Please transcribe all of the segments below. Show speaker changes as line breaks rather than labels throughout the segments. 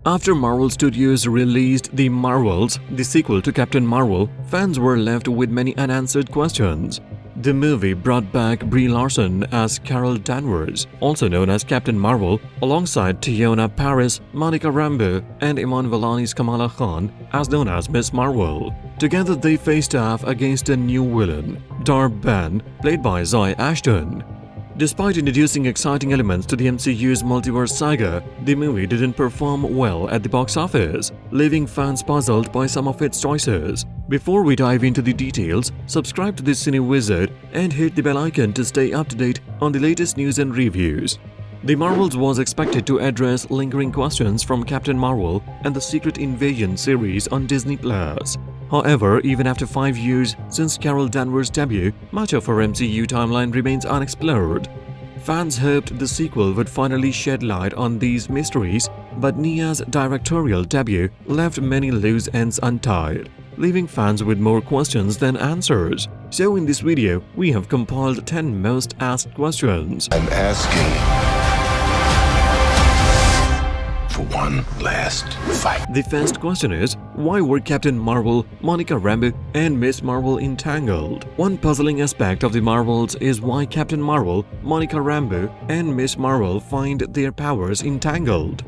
After Marvel Studios released The Marvels, the sequel to Captain Marvel, fans were left with many unanswered questions. The movie brought back Brie Larson as Carol Danvers, also known as Captain Marvel, alongside Teyonah Parris, Monica Rambeau, and Iman Vellani's Kamala Khan, as known as Miss Marvel. Together they faced off against a new villain, Darb Ben, played by Zoe Ashton. Despite introducing exciting elements to the MCU's multiverse saga, the movie didn't perform well at the box office, leaving fans puzzled by some of its choices. Before we dive into the details, subscribe to the CineWizard and hit the bell icon to stay up to date on the latest news and reviews. The Marvels was expected to address lingering questions from Captain Marvel and the Secret Invasion series on Disney+. However, even after 5 years since Carol Danvers' debut, much of her MCU timeline remains unexplored. Fans hoped the sequel would finally shed light on these mysteries, but Nia's directorial debut left many loose ends untied, leaving fans with more questions than answers. So in this video, we have compiled 10 most asked questions.
I'm asking for one last fight.
The first question is, why were Captain Marvel, Monica Rambeau, and Miss Marvel entangled? One puzzling aspect of the Marvels is why Captain Marvel, Monica Rambeau, and Miss Marvel find their powers entangled.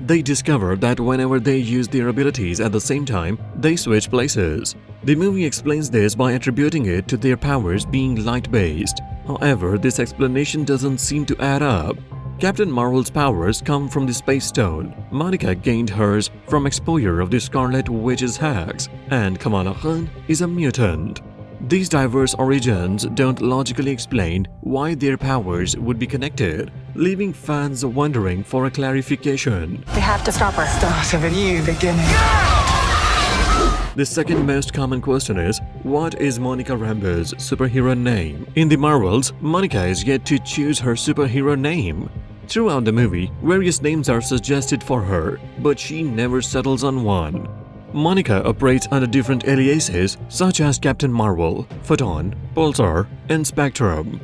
They discover that whenever they use their abilities at the same time, they switch places. The movie explains this by attributing it to their powers being light-based. However, this explanation doesn't seem to add up. Captain Marvel's powers come from the Space Stone, Monica gained hers from exposure of the Scarlet Witch's hacks, and Kamala Khan is a mutant. These diverse origins don't logically explain why their powers would be connected, leaving fans wondering for a clarification.
We have to stop her.
Start of a new beginning.
The second most common question is, what is Monica Rambeau's superhero name? In the Marvels, Monica is yet to choose her superhero name. Throughout the movie, various names are suggested for her, but she never settles on one. Monica operates under different aliases such as Captain Marvel, Photon, Pulsar, and Spectrum.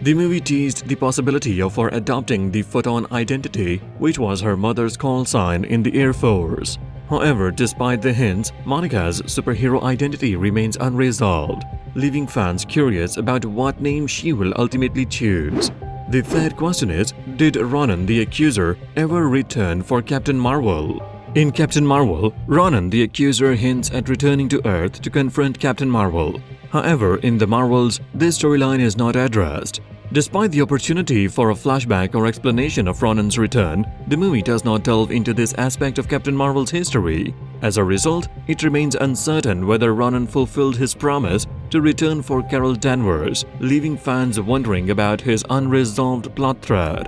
The movie teased the possibility of her adopting the Photon identity, which was her mother's call sign in the Air Force. However, despite the hints, Monica's superhero identity remains unresolved, leaving fans curious about what name she will ultimately choose. The third question is, did Ronan the Accuser ever return for Captain Marvel? In Captain Marvel, Ronan the Accuser hints at returning to Earth to confront Captain Marvel. However, in the Marvels, this storyline is not addressed. Despite the opportunity for a flashback or explanation of Ronan's return, the movie does not delve into this aspect of Captain Marvel's history. As a result, it remains uncertain whether Ronan fulfilled his promise to return for Carol Danvers, leaving fans wondering about his unresolved plot thread.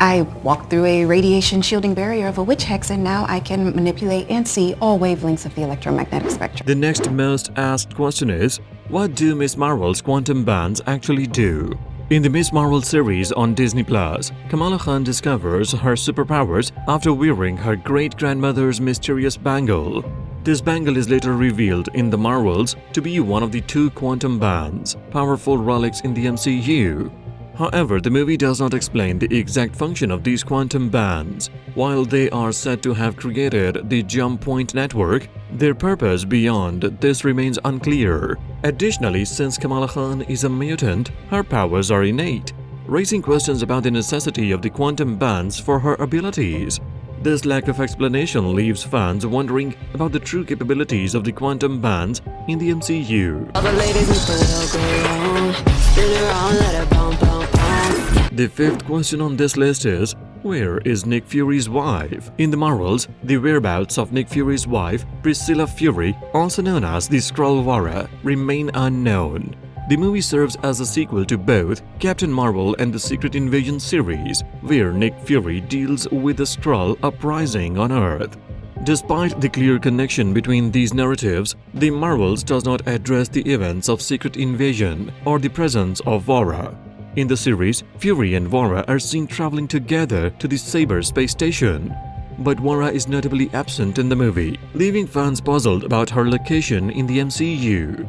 I walked through a radiation shielding barrier of a witch hex, and now I can manipulate and see all wavelengths of the electromagnetic spectrum.
The next most asked question is, what do Miss Marvel's quantum bands actually do? In the Miss Marvel series on Disney+, Kamala Khan discovers her superpowers after wearing her great-grandmother's mysterious bangle. This bangle is later revealed in the Marvels to be one of the 2 quantum bands, powerful relics in the MCU. However, the movie does not explain the exact function of these quantum bands. While they are said to have created the Jump Point Network, their purpose beyond this remains unclear. Additionally, since Kamala Khan is a mutant, her powers are innate, raising questions about the necessity of the quantum bands for her abilities. This lack of explanation leaves fans wondering about the true capabilities of the quantum bands in the MCU. The fifth question on this list is, where is Nick Fury's wife? In the Marvels, the whereabouts of Nick Fury's wife, Priscilla Fury, also known as the Skrull Vara, remain unknown. The movie serves as a sequel to both Captain Marvel and the Secret Invasion series, where Nick Fury deals with the Skrull uprising on Earth. Despite the clear connection between these narratives, the Marvels does not address the events of Secret Invasion or the presence of Vara. In the series, Fury and Vara are seen traveling together to the Saber space station. But Vara is notably absent in the movie, leaving fans puzzled about her location in the MCU.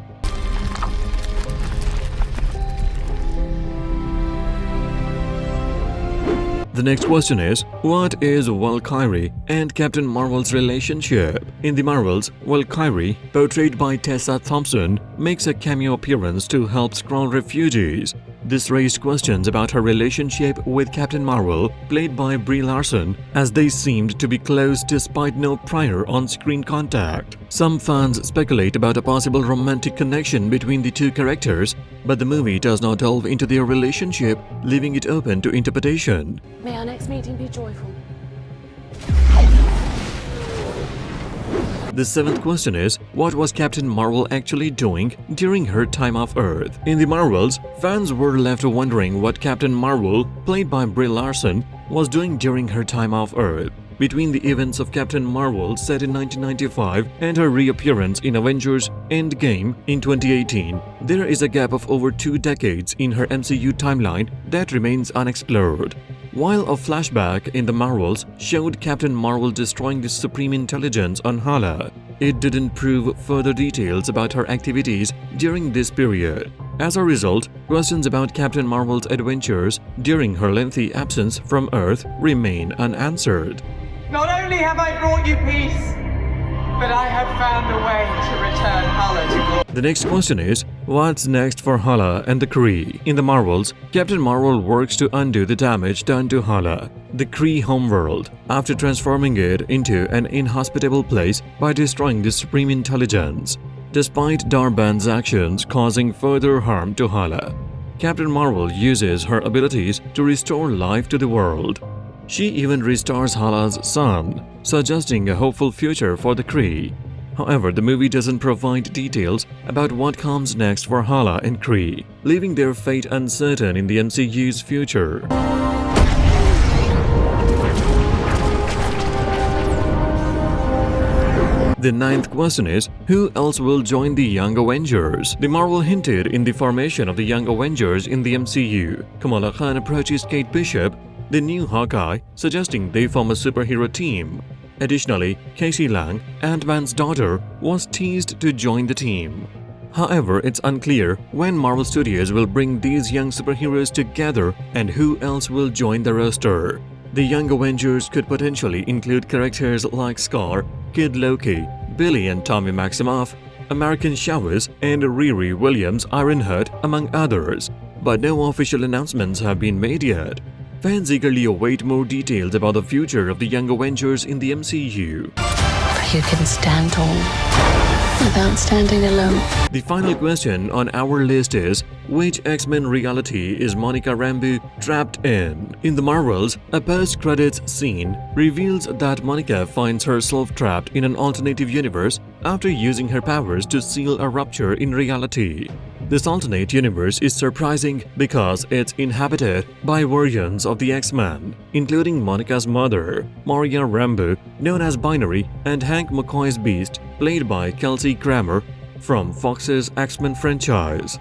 The next question is, what is Valkyrie and Captain Marvel's relationship? In the Marvels, Valkyrie, portrayed by Tessa Thompson, makes a cameo appearance to help Skrull refugees. This raised questions about her relationship with Captain Marvel, played by Brie Larson, as they seemed to be close despite no prior on-screen contact. Some fans speculate about a possible romantic connection between the two characters, but the movie does not delve into their relationship, leaving it open to interpretation.
May our next meeting be joyful.
The seventh question is, what was Captain Marvel actually doing during her time off Earth? In the Marvels, fans were left wondering what Captain Marvel, played by Brie Larson, was doing during her time off Earth. Between the events of Captain Marvel set in 1995 and her reappearance in Avengers Endgame in 2018, there is a gap of over 2 decades in her MCU timeline that remains unexplored. While a flashback in the Marvels showed Captain Marvel destroying the Supreme Intelligence on Hala, it didn't prove further details about her activities during this period. As a result, questions about Captain Marvel's adventures during her lengthy absence from Earth remain unanswered.
Not only have I brought you peace, but I have found a way to return Hala to glory.
The next question is, what's next for Hala and the Kree? In the Marvels, Captain Marvel works to undo the damage done to Hala, the Kree homeworld, after transforming it into an inhospitable place by destroying the Supreme Intelligence. Despite Darban's actions causing further harm to Hala, Captain Marvel uses her abilities to restore life to the world. She even restores Hala's son, suggesting a hopeful future for the Kree. However, the movie doesn't provide details about what comes next for Hala and Kree, leaving their fate uncertain in the MCU's future. The ninth question is, who else will join the Young Avengers? The Marvel hinted in the formation of the Young Avengers in the MCU. Kamala Khan approaches Kate Bishop, the new Hawkeye, suggesting they form a superhero team. Additionally, Casey Lang, Ant-Man's daughter, was teased to join the team. However, it's unclear when Marvel Studios will bring these young superheroes together and who else will join the roster. The Young Avengers could potentially include characters like Scar, Kid Loki, Billy and Tommy Maximoff, American Chavez, and Riri Williams Ironheart, among others. But no official announcements have been made yet. Fans eagerly await more details about the future of the Young Avengers in the MCU.
You can stand tall without standing alone.
The final question on our list is, which X-Men reality is Monica Rambeau trapped in? In the Marvels, a post-credits scene reveals that Monica finds herself trapped in an alternative universe after using her powers to seal a rupture in reality. This alternate universe is surprising because it's inhabited by versions of the X-Men, including Monica's mother, Moria Rambeau, known as Binary, and Hank McCoy's Beast, played by Kelsey Grammer from Fox's X-Men franchise.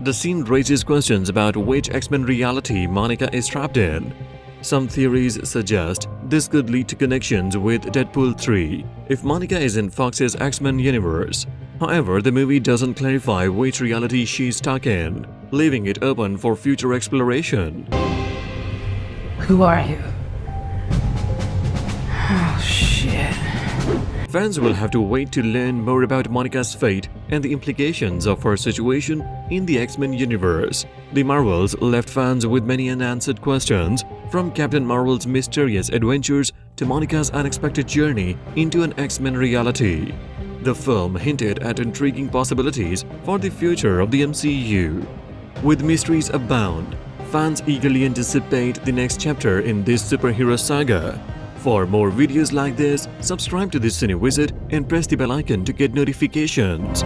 The scene raises questions about which X-Men reality Monica is trapped in. Some theories suggest this could lead to connections with Deadpool 3 if Monica is in Fox's X-Men universe. However, the movie doesn't clarify which reality she's stuck in, leaving it open for future exploration.
Who are you?
Oh, shit.
Fans will have to wait to learn more about Monica's fate and the implications of her situation in the X-Men universe. The Marvels left fans with many unanswered questions, from Captain Marvel's mysterious adventures to Monica's unexpected journey into an X-Men reality. The film hinted at intriguing possibilities for the future of the MCU. With mysteries abound, fans eagerly anticipate the next chapter in this superhero saga. For more videos like this, subscribe to the Cine Wizard and press the bell icon to get notifications.